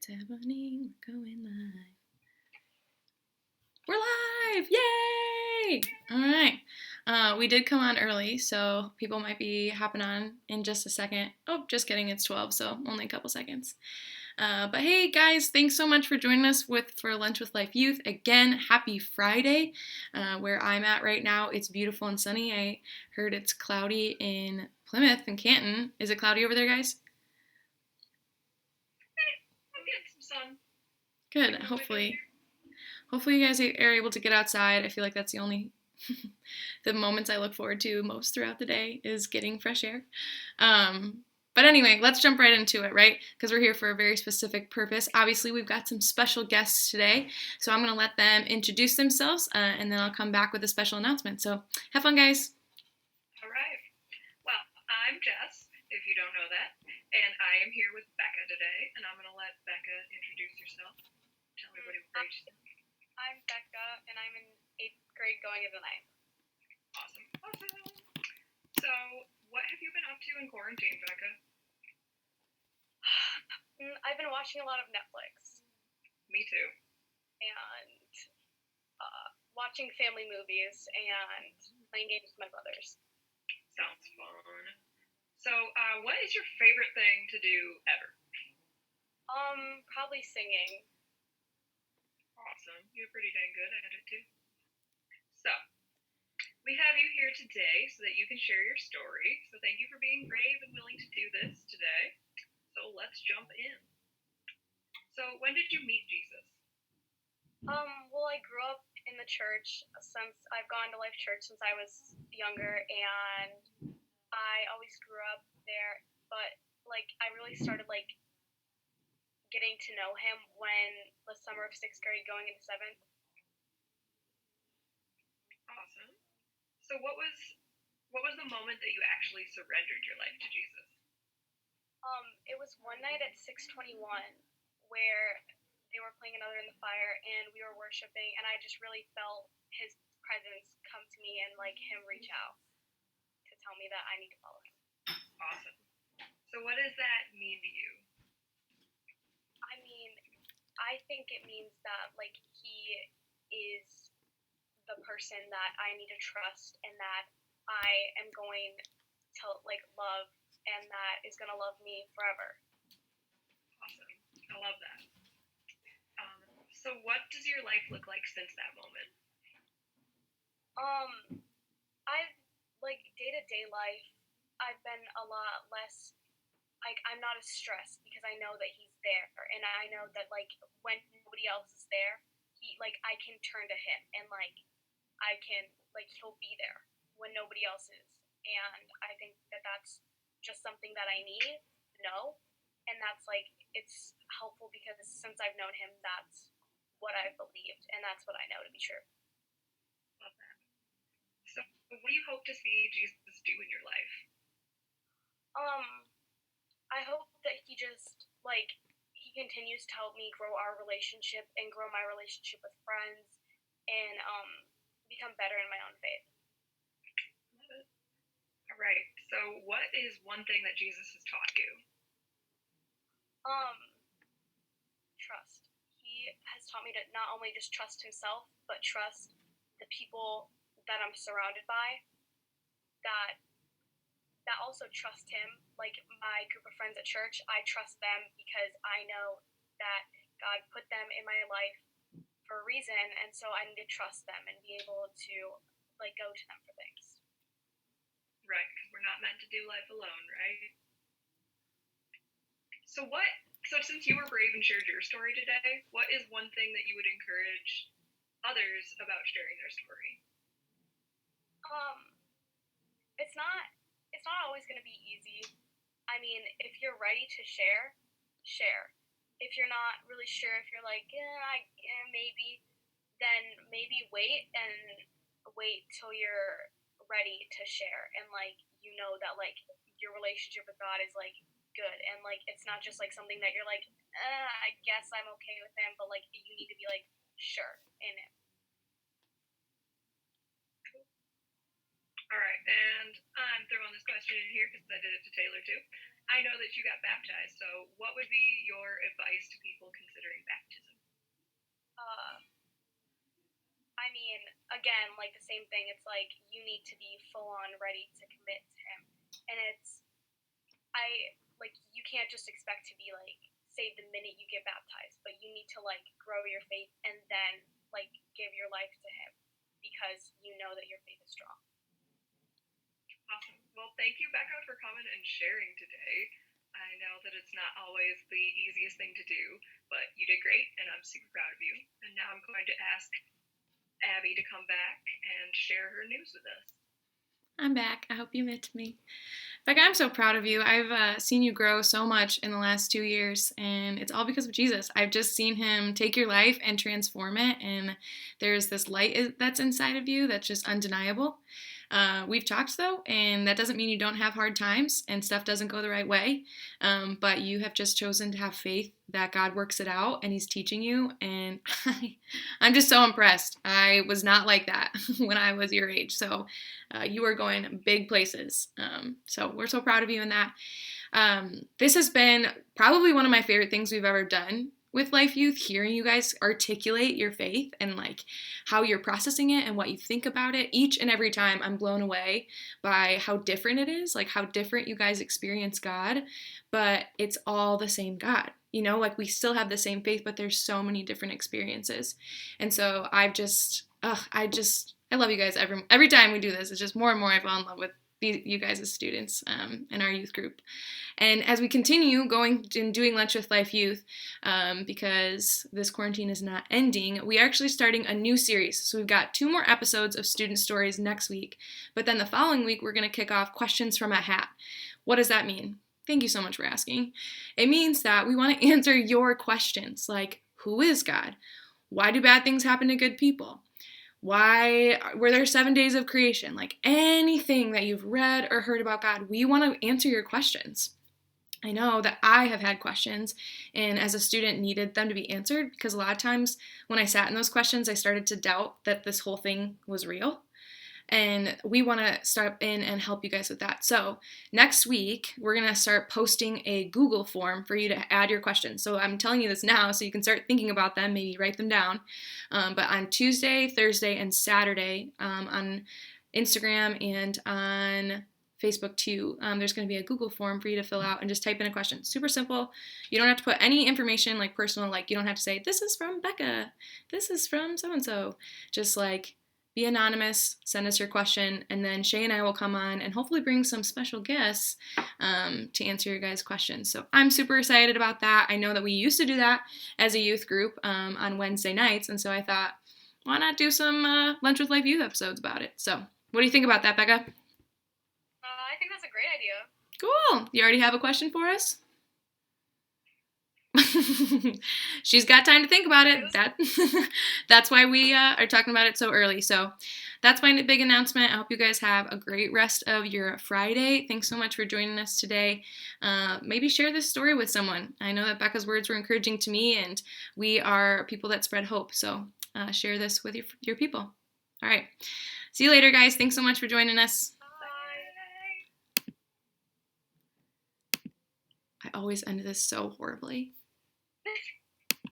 It's happening. We're going live. We're live! Yay! All right. We did come on early, so people might be hopping on in just a second. Oh, just kidding. It's 12, so only a couple seconds. But hey, guys, thanks so much for joining us for Lunch with Life Youth. Again, happy Friday. Where I'm at right now, it's beautiful and sunny. I heard it's cloudy in Plymouth and Canton. Is it cloudy over there, guys? I'm getting some sun. Good. Hopefully you guys are able to get outside. I feel like that's the moments I look forward to most throughout the day is getting fresh air. But anyway, let's jump right into it, right? Because we're here for a very specific purpose. Obviously, we've got some special guests today, so I'm going to let them introduce themselves, and then I'll come back with a special announcement. So have fun, guys. All right. Well, I'm Jess, if you don't know that, and I am here with Becca today, and I'm going to let Becca introduce yourself. Tell everybody what grade she's in. I'm Becca, and I'm in 8th grade going into 9th. Awesome. So, what have you been up to in quarantine, Becca? I've been watching a lot of Netflix. Me too. And watching family movies and playing games with my brothers. Sounds fun. So, what is your favorite thing to do ever? Probably singing. Awesome. You're pretty dang good at it too. So, we have you here today so that you can share your story. So thank you for being brave and willing to do this today. So let's jump in. So when did you meet Jesus? Well, I grew up in the church since I've gone to Life Church since I was younger, and I always grew up there, but I really started getting to know him when the summer of 6th grade going into 7th. Awesome. So what was the moment that you actually surrendered your life to Jesus? It was one night at 621 where they were playing Another in the Fire, and we were worshiping, and I just really felt his presence come to me and him reach out to tell me that I need to follow him. Awesome. So what does that mean to you? I mean, I think it means that he is the person that I need to trust, and that I am going to love, and that is going to love me forever. Awesome. I love that. So what does your life look like since that moment? I've day-to-day life, I've been a lot less, I'm not as stressed because I know that he's there, and I know that when nobody else is there, I can turn to him, and I can he'll be there when nobody else is, and I think that that's just something that I need to know, and that's it's helpful because since I've known him, that's what I've believed, and that's what I know to be true. Love that. So what do you hope to see Jesus do in your life? I hope that he just he continues to help me grow our relationship and grow my relationship with friends, and become better in my own faith. Love it. All right. So what is one thing that Jesus has taught you? Trust. He has taught me to not only just trust himself, but trust the people that I'm surrounded by, that also trust him. My group of friends at church, I trust them because I know that God put them in my life for a reason, and so I need to trust them and be able to go to them for things. Right, because we're not meant to do life alone, right? So since you were brave and shared your story today, what is one thing that you would encourage others about sharing their story? It's not always going to be easy. I mean, if you're ready to share, share. If you're not really sure, if you're maybe, then maybe wait till you're ready to share, and that your relationship with God is good, and it's not just something that you're I guess I'm okay with him, but you need to be sure in it. All right, and I'm throwing this question in here because I did it to Taylor too. I know that you got baptized, so what would be your advice to people again, like the same thing. It's like you need to be full on ready to commit to him. And you can't just expect to be like saved the minute you get baptized, but you need to like grow your faith and then like give your life to him because you know that your faith is strong. Awesome. Well, thank you, Becca, for coming and sharing today. I know that it's not always the easiest thing to do, but you did great, and I'm super proud of you. And now I'm going to ask Abby to come back and share her news with us. I'm back. I hope you missed me. Becca, I'm so proud of you. I've seen you grow so much in the last 2 years, and it's all because of Jesus. I've just seen him take your life and transform it, and there's this light that's inside of you that's just undeniable. We've talked, though, and that doesn't mean you don't have hard times and stuff doesn't go the right way, but you have just chosen to have faith that God works it out and he's teaching you, and I'm just so impressed. I was not like that when I was your age, so you are going big places, so we're so proud of you in that. This has been probably one of my favorite things we've ever done with Life Youth, hearing you guys articulate your faith and like how you're processing it and what you think about it. Each and every time I'm blown away by how different it is, like how different you guys experience God, but it's all the same God. You know, like we still have the same faith, but there's so many different experiences. And so I love you guys every time we do this. It's just more and more I fall in love with you guys as students in our youth group. And as we continue going and doing Lunch with Life Youth, because this quarantine is not ending, we are actually starting a new series. So we've got 2 more episodes of student stories next week, but then the following week we're going to kick off Questions from a Hat. What does that mean? Thank you so much for asking. It means that we want to answer your questions, like who is God? Why do bad things happen to good people? Why were there 7 days of creation? Like anything that you've read or heard about God, we want to answer your questions. I know that I have had questions and as a student needed them to be answered because a lot of times when I sat in those questions, I started to doubt that this whole thing was real. And we want to start in and help you guys with that. So next week, we're going to start posting a Google form for you to add your questions. So I'm telling you this now so you can start thinking about them, maybe write them down. But on Tuesday, Thursday, and Saturday on Instagram and on Facebook too, there's going to be a Google form for you to fill out and just type in a question. Super simple. You don't have to put any information like personal, like you don't have to say, this is from Becca, this is from so-and-so. Just like be anonymous, send us your question, and then Shay and I will come on and hopefully bring some special guests to answer your guys' questions. So I'm super excited about that. I know that we used to do that as a youth group on Wednesday nights, and so I thought, why not do some Lunch with Life Youth episodes about it? So what do you think about that, Becca? I think that's a great idea. Cool. You already have a question for us? She's got time to think about it. That's why we are talking about it so early. So that's my big announcement. I hope you guys have a great rest of your Friday. Thanks so much for joining us today. Maybe share this story with someone. I know that Becca's words were encouraging to me, and we are people that spread hope. So share this with your people. All right. See you later, guys. Thanks so much for joining us. Bye. I always end this so horribly.